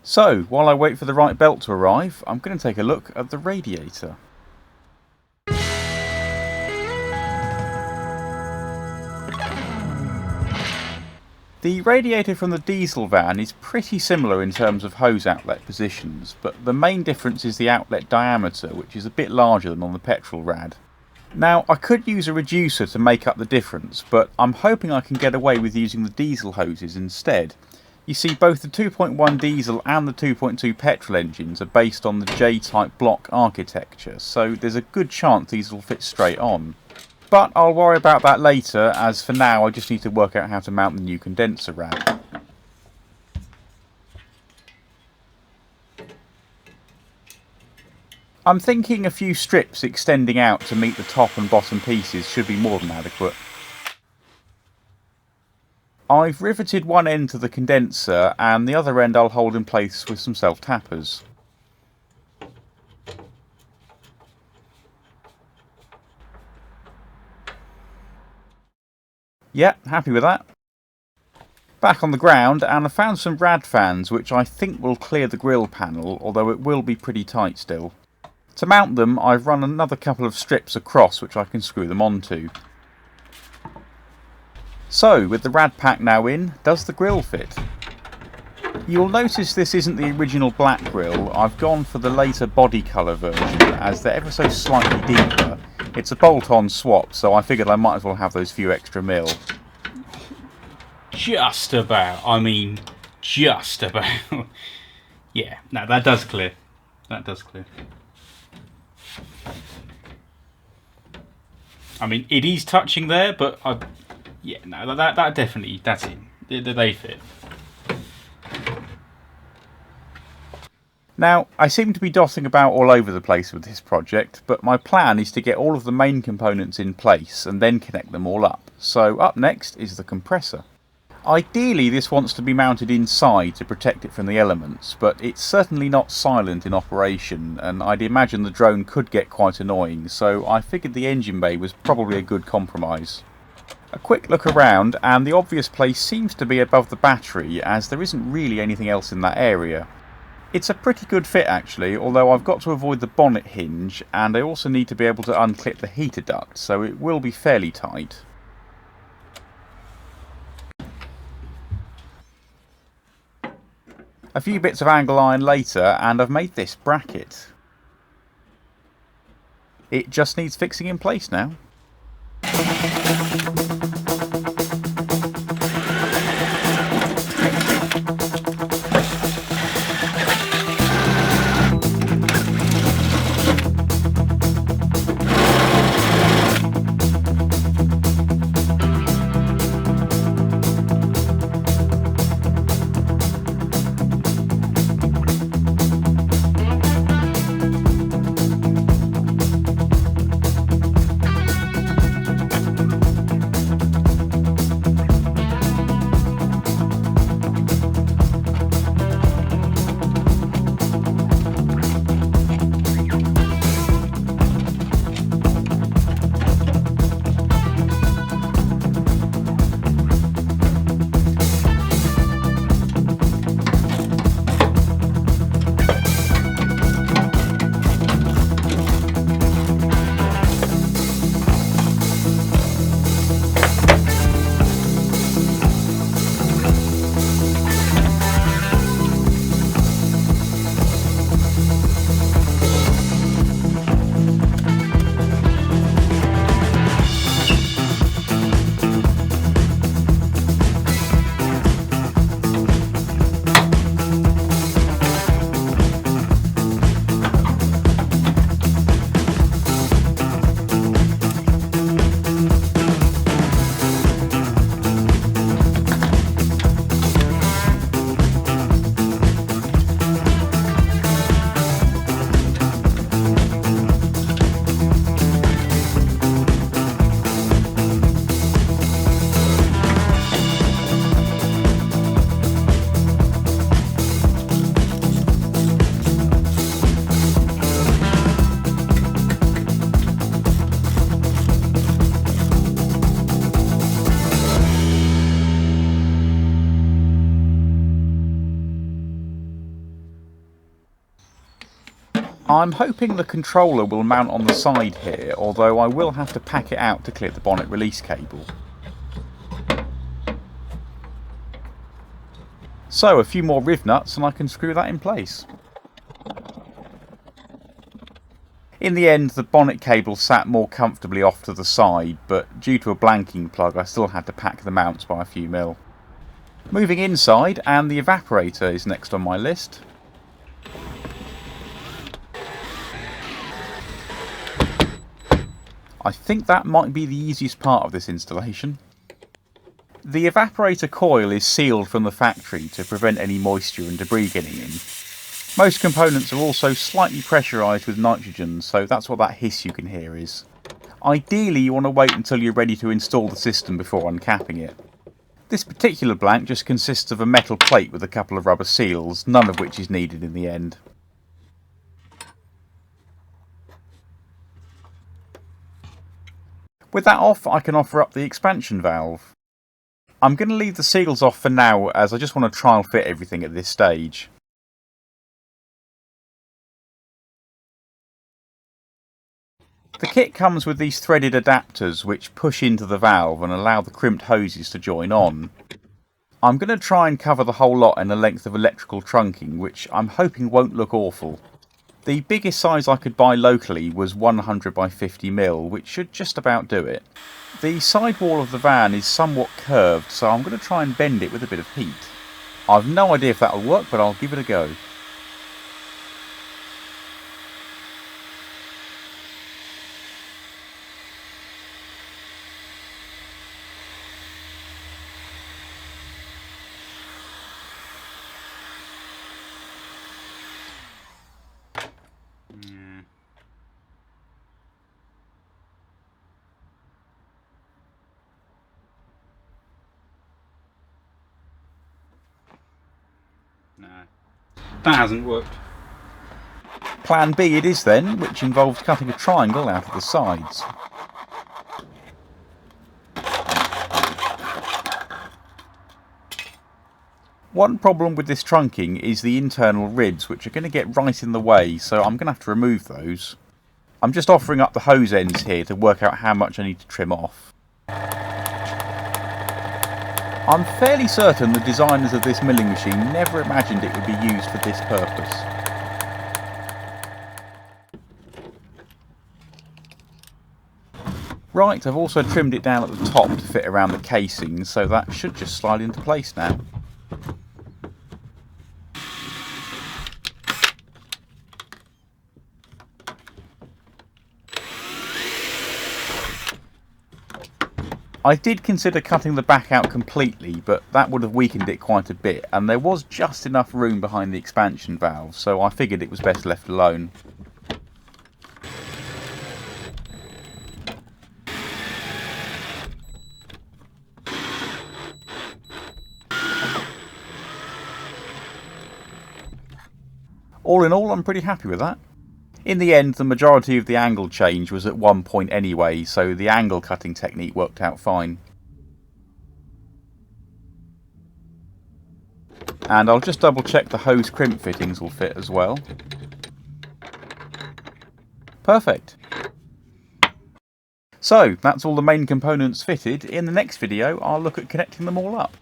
So, while I wait for the right belt to arrive, I'm going to take a look at the radiator. The radiator from the diesel van is pretty similar in terms of hose outlet positions, but the main difference is the outlet diameter, which is a bit larger than on the petrol rad. Now, I could use a reducer to make up the difference, but I'm hoping I can get away with using the diesel hoses instead. You see, both the 2.1 diesel and the 2.2 petrol engines are based on the J-type block architecture, so there's a good chance these will fit straight on. But I'll worry about that later, as for now I just need to work out how to mount the new condenser rad. I'm thinking a few strips extending out to meet the top and bottom pieces should be more than adequate. I've riveted one end to the condenser and the other end I'll hold in place with some self-tappers. Yeah, happy with that. Back on the ground, and I found some rad fans which I think will clear the grille panel, although it will be pretty tight still. To mount them, I've run another couple of strips across which I can screw them onto. So, with the rad pack now in, does the grille fit? You'll notice this isn't the original black grille. I've gone for the later body colour version, as they're ever so slightly deeper. It's a bolt-on swap, so I figured I might as well have those few extra mil. Just about. I mean, just about. Yeah, no, that does clear. That does clear. I mean, it is touching there, but yeah, no, that definitely, that's it. They fit. Now, I seem to be dotting about all over the place with this project, but my plan is to get all of the main components in place and then connect them all up. So up next is the compressor. Ideally this wants to be mounted inside to protect it from the elements, but it's certainly not silent in operation, and I'd imagine the drone could get quite annoying, so I figured the engine bay was probably a good compromise. A quick look around, and the obvious place seems to be above the battery, as there isn't really anything else in that area. It's a pretty good fit actually, although I've got to avoid the bonnet hinge, and I also need to be able to unclip the heater duct, so it will be fairly tight. A few bits of angle iron later, and I've made this bracket. It just needs fixing in place now. I'm hoping the controller will mount on the side here, although I will have to pack it out to clip the bonnet release cable. So a few more riv nuts and I can screw that in place. In the end, the bonnet cable sat more comfortably off to the side, but due to a blanking plug I still had to pack the mounts by a few mil. Moving inside, and the evaporator is next on my list. I think that might be the easiest part of this installation. The evaporator coil is sealed from the factory to prevent any moisture and debris getting in. Most components are also slightly pressurised with nitrogen, so that's what that hiss you can hear is. Ideally you want to wait until you're ready to install the system before uncapping it. This particular blank just consists of a metal plate with a couple of rubber seals, none of which is needed in the end. With that off, I can offer up the expansion valve. I'm going to leave the seals off for now as I just want to trial fit everything at this stage. The kit comes with these threaded adapters which push into the valve and allow the crimped hoses to join on. I'm going to try and cover the whole lot in a length of electrical trunking, which I'm hoping won't look awful. The biggest size I could buy locally was 100 by 50mm, which should just about do it. The sidewall of the van is somewhat curved, so I'm going to try and bend it with a bit of heat. I've no idea if that'll work, but I'll give it a go. No, that hasn't worked. Plan B it is then, which involves cutting a triangle out of the sides. One problem with this trunking is the internal ribs, which are going to get right in the way, so I'm going to have to remove those. I'm just offering up the hose ends here to work out how much I need to trim off. I'm fairly certain the designers of this milling machine never imagined it would be used for this purpose. Right, I've also trimmed it down at the top to fit around the casing, so that should just slide into place now. I did consider cutting the back out completely, but that would have weakened it quite a bit, and there was just enough room behind the expansion valve, so I figured it was best left alone. All in all, I'm pretty happy with that. In the end, the majority of the angle change was at one point anyway, so the angle cutting technique worked out fine. And I'll just double check the hose crimp fittings will fit as well. Perfect. So, that's all the main components fitted. In the next video, I'll look at connecting them all up.